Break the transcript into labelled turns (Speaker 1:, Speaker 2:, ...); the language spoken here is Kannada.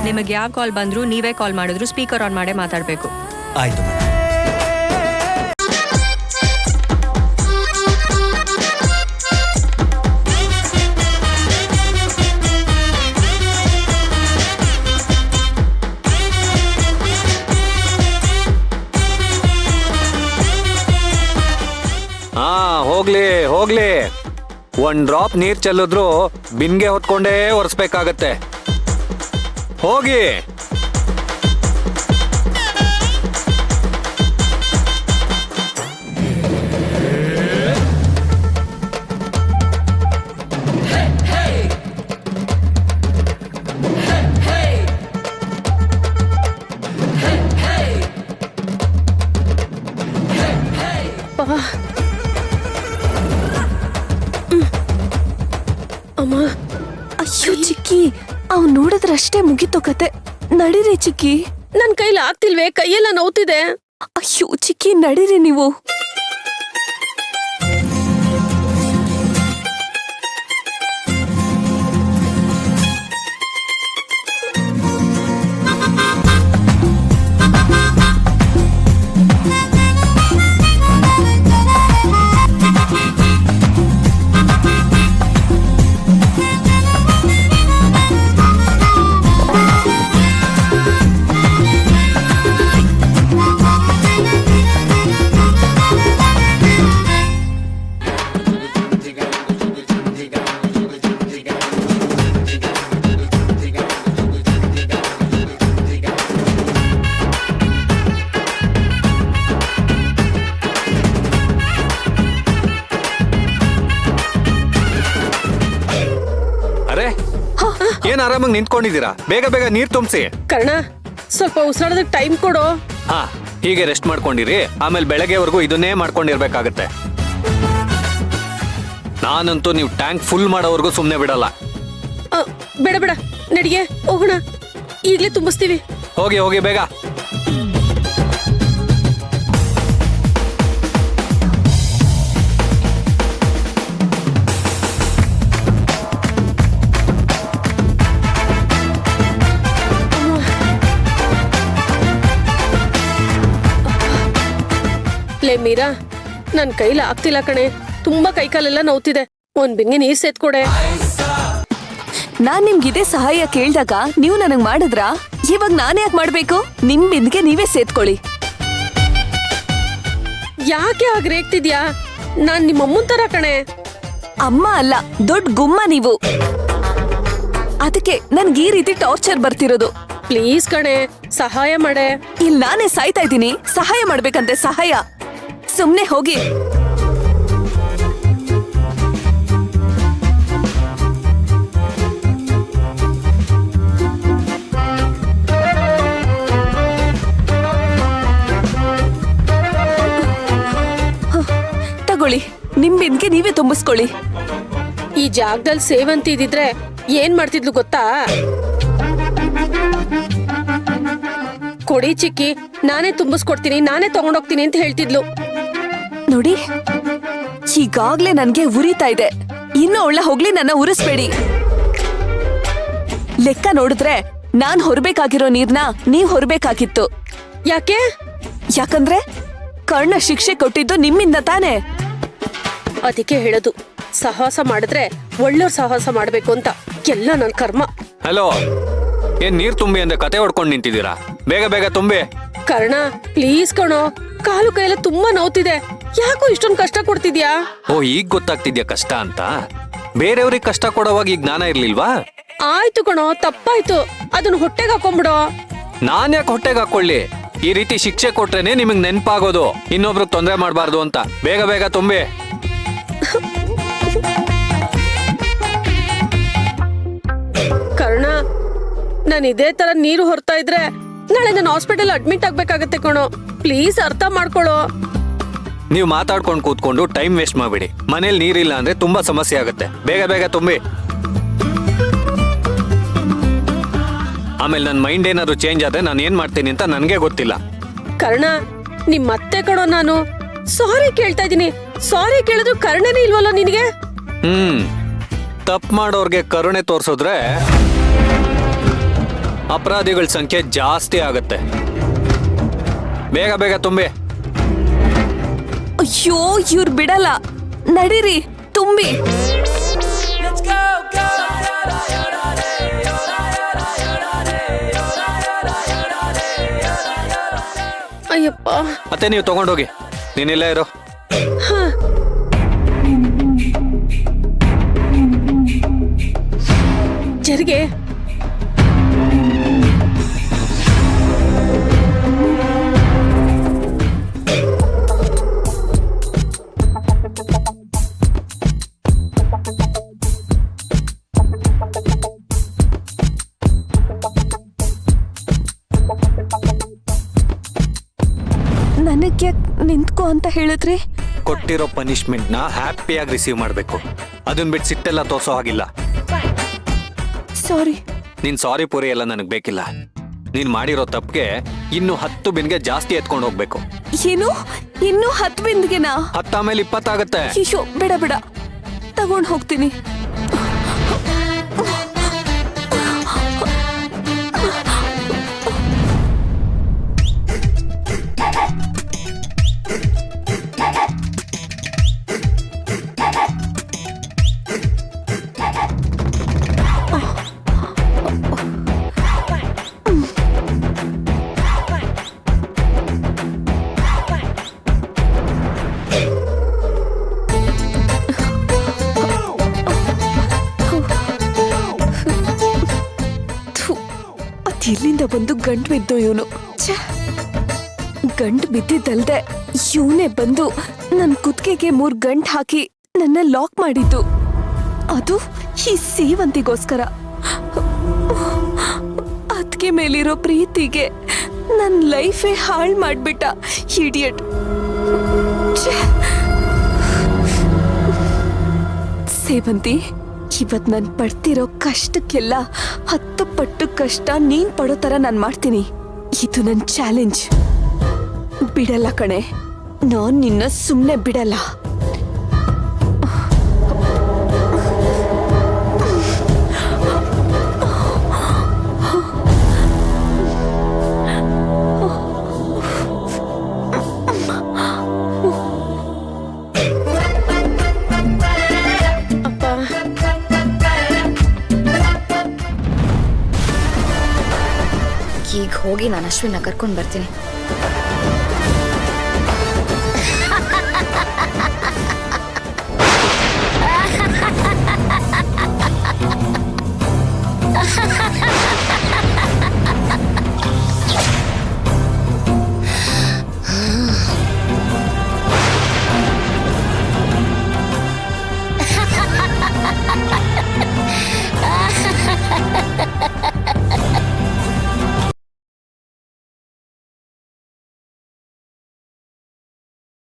Speaker 1: ನಿಮಗೆ ಯಾವ ಕಾಲ್ ಬಂದ್ರು ನೀವೇ ಕಾಲ್ ಮಾಡಿದ್ರು ಸ್ಪೀಕರ್ ಆನ್ ಮಾಡೇ ಮಾತಾಡಬೇಕು.
Speaker 2: ಆಯ್ತು ಮೇಡಮ್.
Speaker 3: ಹೋಗ್ಲಿ ಹೋಗ್ಲಿ, ಒಂದ್ ಡ್ರಾಪ್ ನೀರ್ ಚೆಲ್ಲಿದ್ರು ಬಿನ್ಗೆ ಹೊತ್ಕೊಂಡೇ ಒರೆಸ್ಬೇಕಾಗತ್ತೆ. ಹೋಗಿ.
Speaker 4: ಅಮ್ಮ, ಅಯ್ಯೋ ಚಿಕ್ಕಿ, ಅವ್ ನೋಡಿದ್ರಷ್ಟೇ ಮುಗಿತೋ ಕತೆ. ನಡೀರಿ ಚಿಕ್ಕಿ.
Speaker 5: ನನ್ ಕೈಲಿ ಆಗ್ತಿಲ್ವೇ, ಕೈಯೆಲ್ಲ ನೋವ್ತಿದೆ.
Speaker 4: ಅಯ್ಯೋ ಚಿಕ್ಕಿ, ನಡೀರಿ ನೀವು.
Speaker 3: ಏನ್ ಆರಾಮಾಗಿ ನಿಂತ್ಕೊಂಡಿದ್ದೀರಾ? ಬೇಗ ಬೇಗ ನೀರ್ ತುಂಬಿಸಿ.
Speaker 5: ಕರ್ಣ, ಸ್ವಲ್ಪ ಉಸಿರಾಡೋದಕ್ಕೆ ಟೈಮ್ ಕೊಡು.
Speaker 3: ಹಾ, ಹೀಗೆ ರೆಸ್ಟ್ ಮಾಡ್ಕೊಂಡಿರಿ. ಆಮೇಲೆ ಬೆಳಗ್ಗೆವರೆಗೂ ಇದನ್ನೇ ಮಾಡ್ಕೊಂಡಿರ್ಬೇಕಾಗತ್ತೆ. ನಾನಂತೂ ನೀವು ಟ್ಯಾಂಕ್ ಫುಲ್ ಮಾಡೋವರೆಗೂ ಸುಮ್ನೆ ಬಿಡಲ್ಲ.
Speaker 5: ಬೇಡ ಬೇಡ, ನಡಿಗೆ ಹೋಗೋಣ. ಈಗ್ಲೇ ತುಂಬಿಸ್ತೀವಿ.
Speaker 3: ಹೋಗಿ ಹೋಗಿ ಬೇಗ.
Speaker 5: ಲೇ ಮೀರಾ, ನನ್ ಕೈಲ ಆಗ್ತಿಲ್ಲ ಕಣೆ. ತುಂಬಾ ಕೈಕಾಲೆಲ್ಲ ನೋವ್ತಿದೆ. ಒಂದ್ ಬಿಂಗೆ ನೀರ್ ಸೇತ್ಕೊಡೆ.
Speaker 4: ನಾನ್ ನಿಮ್ಗಿದೇ ಸಹಾಯ ಕೇಳ್ದಾಗ ನೀವು ನನಗ್ ಮಾಡಿದ್ರಾ? ಇವಾಗ ನಾನೇ ಯಾಕೆ ಮಾಡ್ಬೇಕು? ನಿಮ್ ಬಿಂದಿಗೆ ನೀವೇ ಸೇತ್ಕೊಳ್ಳಿ.
Speaker 5: ಯಾಕೆ ಹಾಗೆ ರೇಗ್ತಿದ್ಯಾ? ನಾನ್ ನಿಮ್ಮಮ್ಮನ್ ತರ ಕಣೆ.
Speaker 4: ಅಮ್ಮ ಅಲ್ಲ, ದೊಡ್ಡ ಗುಮ್ಮ ನೀವು. ಅದಕ್ಕೆ ನನ್ಗೆ ಈ ರೀತಿ ಟಾರ್ಚರ್ ಬರ್ತಿರೋದು.
Speaker 5: ಪ್ಲೀಸ್ ಕಣೆ, ಸಹಾಯ ಮಾಡೆ.
Speaker 4: ಇಲ್ಲಿ ನಾನೇ ಸಾಯ್ತಾ ಇದ್ದೀನಿ, ಸಹಾಯ ಮಾಡ್ಬೇಕಂತೆ ಸಹಾಯ. ಸುಮ್ನೆ ಹೋಗಿ. ತಗೊಳ್ಳಿ, ನಿಮ್ ಬಿಂದಿಗೆ ನೀವೇ ತುಂಬಿಸ್ಕೊಳ್ಳಿ.
Speaker 5: ಈ ಜಾಗದಲ್ಲಿ ಸೇವಂತಿ ಇದ್ದಿದ್ರೆ ಏನ್ ಮಾಡ್ತಿದ್ಲು ಗೊತ್ತಾ? ಕೊಡಿ ಚಿಕ್ಕಿ, ನಾನೇ ತುಂಬಿಸ್ಕೊಡ್ತೀನಿ, ನಾನೇ ತಗೊಂಡೋಗ್ತೀನಿ ಅಂತ ಹೇಳ್ತಿದ್ಲು.
Speaker 4: ನೋಡಿ, ಈಗಾಗ್ಲೇ ನನ್ಗೆ ಉರಿತಾ ಇದೆ. ಇನ್ನು ಒಳ್ಳೆ ಹೋಗ್ಲಿ, ನನ್ನ ಉರಿಸ್ಬೇಡಿ. ಲೆಕ್ಕ ನೋಡಿದ್ರೆ ನಾನ್ ಹೊರಬೇಕಾಗಿರೋ ನೀರ್ನ ನೀವ್ ಹೊರಬೇಕಾಗಿತ್ತು.
Speaker 5: ಯಾಕೆ?
Speaker 4: ಯಾಕಂದ್ರೆ ಕರ್ಣ ಶಿಕ್ಷೆ ಕೊಟ್ಟಿದ್ದು ನಿಮ್ಮಿಂದ ತಾನೇ.
Speaker 5: ಅದಕ್ಕೆ ಹೇಳೋದು, ಸಾಹಸ ಮಾಡಿದ್ರೆ ಒಳ್ಳೆಯವ್ರ ಸಾಹಸ ಮಾಡ್ಬೇಕು ಅಂತ. ಎಲ್ಲ ನನ್ ಕರ್ಮ.
Speaker 3: ಹಲೋ, ಏನ್ ನೀರ್ ತುಂಬಿ ಅಂದ್ರೆ ಕತೆ ಹೊಡ್ಕೊಂಡ್ ನಿಂತಿದ್ದೀರಾ? ಬೇಗ ಬೇಗ ತುಂಬಿ.
Speaker 5: ಕರ್ಣ, ಪ್ಲೀಸ್ ಕಣೋ, ಕಾಲು ಕೈಯೆಲ್ಲ ತುಂಬಾ ನೋವ್ತಿದೆ. ಯಾಕೋ ಇಷ್ಟೊಂದು ಕಷ್ಟ ಕೊಡ್ತಿದ್ಯಾ?
Speaker 3: ಓ, ಈಗ ಗೊತ್ತಾಗ್ತಿದ್ಯಾ ಕಷ್ಟ ಅಂತ? ಬೇರೆಯವ್ರಿಗೆ ಕಷ್ಟ ಕೊಡೋವಾಗ ಈಗ ಜ್ಞಾನ ಇರ್ಲಿಲ್ವಾ?
Speaker 5: ಆಯ್ತು ಕಣೋ, ತಪ್ಪಾಯ್ತು. ಅದನ್ನ ಹೊಟ್ಟೆಗೆ ಹಾಕೊಂಡ್ಬಿಡೋ.
Speaker 3: ನಾನ್ ಯಾಕೆ ಹೊಟ್ಟೆಗೆ ಹಾಕೊಳ್ಳಿ? ಈ ರೀತಿ ಶಿಕ್ಷೆ ಕೊಟ್ರೇನೆ ನಿಮಗ್ ನೆನ್ಪಾಗೋದು ಇನ್ನೊಬ್ರಿಗೆ ತೊಂದರೆ ಮಾಡಬಾರ್ದು ಅಂತ. ಬೇಗ ಬೇಗ ತುಂಬಿ.
Speaker 5: ಕರ್ಣ, ನಾನು ಇದೇ ತರ ನೀರು ಹೊರ್ತಾ ಇದ್ರೆ ನಾಳೆ ನಾನು ಹಾಸ್ಪಿಟಲ್ ಅಡ್ಮಿಟ್ ಆಗ್ಬೇಕಾಗತ್ತೆ ಕಣೋ. ಪ್ಲೀಸ್ ಅರ್ಥ ಮಾಡ್ಕೊಳ್ಳೋ.
Speaker 3: ನೀವು ಮಾತಾಡ್ಕೊಂಡು ಕೂತ್ಕೊಂಡು ಟೈಮ್ ವೇಸ್ಟ್ ಮಾಡ್ಬಿಡಿ. ಮನೇಲಿ ನೀರಿಲ್ಲ ಅಂದ್ರೆ ತುಂಬಾ ಸಮಸ್ಯೆ ಆಗುತ್ತೆ. ಬೇಗ ಬೇಗ ತುಂಬಿ. ಆಮೇಲೆ ನನ್ನ ಮೈಂಡ್ ಏನಾದ್ರು ಚೇಂಜ್ ಆದ್ರೆ ನಾನು ಏನ್ ಮಾಡ್ತೀನಿ ಅಂತ ನನಗೆ ಗೊತ್ತಿಲ್ಲ.
Speaker 5: ಕರ್ಣ, ನಿಮ್ ಮತ್ತೆ ಕಣೋ, ನಾನು ಸಾರಿ ಕೇಳ್ತಾ ಇದೀನಿ. ಸಾರಿ ಕೇಳಿದ್ರು ಕರ್ಣನೇ ಇಲ್ವಲ್ಲ ನಿನಗೆ?
Speaker 3: ತಪ್ಪು ಮಾಡೋರ್ಗೆ ಕರುಣೆ ತೋರಿಸಿದ್ರೆ ಅಪರಾಧಿಗಳ ಸಂಖ್ಯೆ ಜಾಸ್ತಿ ಆಗತ್ತೆ. ಬೇಗ ಬೇಗ ತುಂಬಿ.
Speaker 4: ಅಯ್ಯೋ ಇವ್ರು ಬಿಡಲ್ಲ, ನಡೀರಿ ತುಂಬಿ.
Speaker 5: ಅಯ್ಯಪ್ಪ.
Speaker 3: ಮತ್ತೆ ನೀವು ತಗೊಂಡೋಗಿ, ನೀನಿಲ್ಲ ಇರೋ.
Speaker 5: ಜರಿಗೆ.
Speaker 4: ನನಗೆ ನಿಂತ್ಕೋ ಅಂತ ಹೇಳಿದ್ರಿ.
Speaker 3: ಕೊಟ್ಟಿರೋ ಪನಿಷ್ಮೆಂಟ್ ನ ಹ್ಯಾಪಿಯಾಗಿ ರಿಸೀವ್ ಮಾಡ್ಬೇಕು. ಅದನ್ನ ಬಿಟ್ಟು ಸಿಟ್ಟೆಲ್ಲ ತೋರ್ಸೋ ಹಾಗಿಲ್ಲ.
Speaker 4: ಸಾರಿ.
Speaker 3: ನೀನ್ ಸಾರಿ ಪೂರಿ ಎಲ್ಲ ನನಗ್ ಬೇಕಿಲ್ಲ. ನೀನ್ ಮಾಡಿರೋ ತಪ್ಪಿಗೆ ಇನ್ನು 10 ಬಿನ್ಗೆ ಜಾಸ್ತಿ ಎತ್ಕೊಂಡು ಹೋಗ್ಬೇಕು.
Speaker 4: ಏನು ಇನ್ನು 10 ಬಿಂದಿಗೆನಾ?
Speaker 3: 10 ಆಮೇಲೆ 20 ಆಗತ್ತೆ.
Speaker 4: ಅಯ್ಯೋ ಬೇಡ ಬೇಡ, ತಗೊಂಡ್ ಹೋಗ್ತೀನಿ. ಎಲ್ಲಿಂದ ಬಂದು ಗಂಟು ಬಿದ್ದು ಇವನು. ಗಂಟು ಬಿದ್ದಿದ್ದಲ್ದೆ ಇವನೇ ಬಂದು ನನ್ನ ಕುತ್ತಿಗೆಗೆ 3 ಗಂಟು ಹಾಕಿ ನನ್ನ ಲಾಕ್ ಮಾಡಿದ್ದು. ಅದು ಈ ಸೇವಂತಿಗೋಸ್ಕರ. ಅದಕ್ಕೆ ಮೇಲಿರೋ ಪ್ರೀತಿಗೆ ನನ್ನ ಲೈಫೇ ಹಾಳು ಮಾಡ್ಬಿಟ್ಟ ಇಡಿಯಟ್. ಸೇವಂತಿ, ಇವತ್ ನಾನು ಪಡ್ತಿರೋ ಕಷ್ಟಕ್ಕೆಲ್ಲ 10 ಪಟ್ಟು ಕಷ್ಟ ನೀನ್ ಪಡೋ ತರ ನಾನು ಮಾಡ್ತೀನಿ. ಇದು ನನ್ನ ಚಾಲೆಂಜ್. ಬಿಡಲ್ಲ ಕಣೆ, ನಾನ್ ನಿನ್ನ ಸುಮ್ಮನೆ ಬಿಡಲ್ಲ.
Speaker 2: ಈಗ ಹೋಗಿ ನಾನು ಅಶ್ವಿನ ಕರ್ಕೊಂಡು ಬರ್ತೀನಿ.